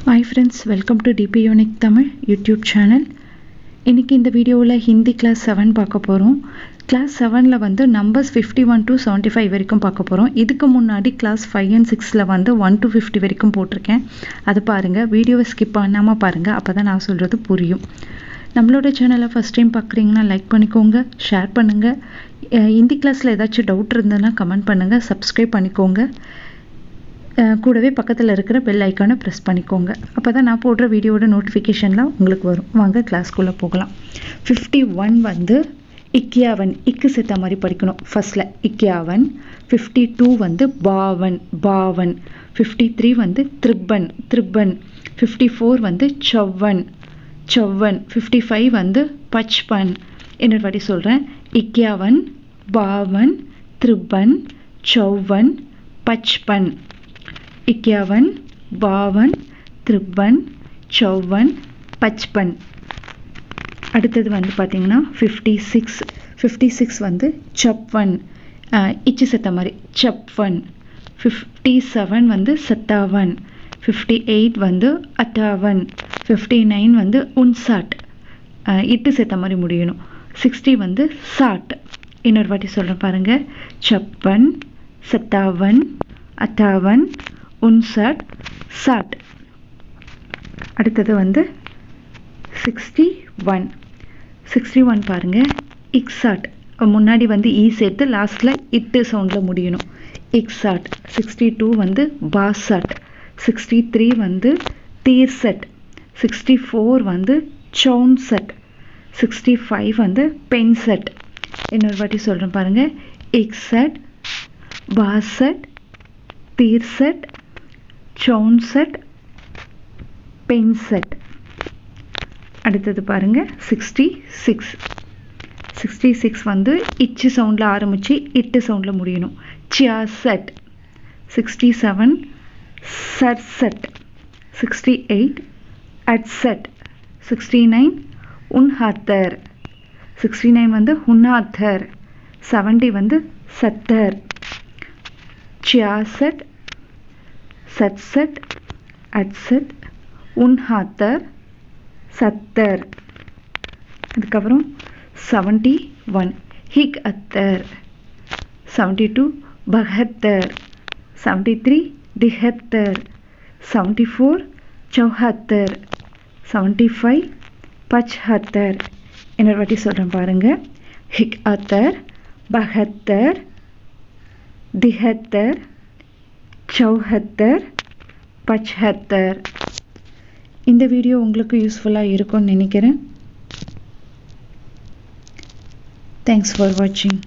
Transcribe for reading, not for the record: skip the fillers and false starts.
Hi friends, welcome to DP Unique Tamil YouTube channel. இன்னைக்கு இந்த வீடியோவில் ஹிந்தி கிளாஸ் 7 பார்க்க போகிறோம். கிளாஸ் 7ல் வந்து நம்பர்ஸ் 51 to 75 வரைக்கும் பார்க்க போகிறோம். இதுக்கு முன்னாடி கிளாஸ் 5 and 6ல் வந்து 1 to 50 வரைக்கும் போட்டிருக்கேன். அது பாருங்கள், வீடியோவை ஸ்கிப் பண்ணாமல் பாருங்கள், அப்போ தான் நான் சொல்கிறது புரியும். நம்மளோட சேனலை ஃபஸ்ட் டைம் பார்க்குறீங்கன்னா லைக் பண்ணிக்கோங்க, ஷேர் பண்ணுங்கள். ஹிந்தி கிளாஸில் ஏதாச்சும் டவுட் இருந்ததுன்னா கமெண்ட் பண்ணுங்கள், சப்ஸ்கிரைப் பண்ணிக்கோங்க. கூடவே பக்கத்தில் இருக்கிற பெல் ஐக்கானை ப்ரெஸ் பண்ணிக்கோங்க. அப்போ தான் நான் போடுற வீடியோட நோட்டிஃபிகேஷன்லாம் உங்களுக்கு வரும். வாங்க கிளாஸ்க்குள்ளே போகலாம். 51 வந்து 51, இக்கு சேர்த்த மாதிரி படிக்கணும். ஃபர்ஸ்டில் 51. 52 வந்து பாவன், பாவன். 53 வந்து திரிப்பன், திரிப்பன். 54 வந்து சவ்வன், சவ்வன். 55 வந்து பச்பன். இன்னொரு வாட்டி சொல்கிறேன். 51, பாவன், திரிப்பன், சவ்வன், பச்பன். 51, பாவன், திரிப்பன், சவ்வன், பச்பன். அடுத்தது வந்து பார்த்தீங்கன்னா 56. 56 வந்து சப்பன், இச்சு செத்த மாதிரி சப்பன். 57 வந்து சத்தாவன். 58 வந்து அட்டாவன். 59 வந்து உன்சாட், இட்டு சேர்த்த மாதிரி முடியணும். 60 வந்து சாட். இன்னொரு வாட்டி சொல்கிறேன் பாருங்கள். சப்பன், சத்தாவன், அட்டாவன், உன்சாட், சாட். அடுத்தது வந்து 61. 61 பாருங்கள். இக்ஸாட், முன்னாடி வந்து ஈ சேர்த்து லாஸ்ட்டில் இட்டு சவுண்டில் முடியணும். இக்ஸாட். 62 வந்து பாசாட். 63 வந்து தீர்சட். 64 வந்து சவுன்சட். 65 வந்து பெயின்சட். இன்னொரு வாட்டி சொல்கிறேன் பாருங்கள். இக்ஸட், பாசட், தீர்சட், சவுன்சட், பெயின்சட். அடுத்தது பாருங்கள் 66. 66 வந்து இச்சு சவுண்டில் ஆரம்பித்து இட்டு சவுண்டில் முடியணும். சியாசட். 67 சர்சட். 68 அட்சட். 69 உன்ஹாத்தர். 69 வந்து உன்னாத்தர். 70 வந்து சத்தர். சியாசட், சட்சட், அட்சட், உன்ஹாத்தர், சத்தர். அதுக்கப்புறம் 71 ஹிக் அத்தர். 72 பகத்தர். 73 திஹத்தர். 74 சௌஹத்தர். 75 பச்ஹத்தர். இன்னொரு வாட்டி சொல்கிறேன் பாருங்கள். ஹிக் அத்தர், பகத்தர், திஹத்தர், சௌஹத்தர், பச்ஹத்தர். இந்த வீடியோ உங்களுக்கு யூஸ்ஃபுல்லாக இருக்கும்னு நினைக்கிறேன். தேங்க்ஸ் ஃபார் வாட்சிங்.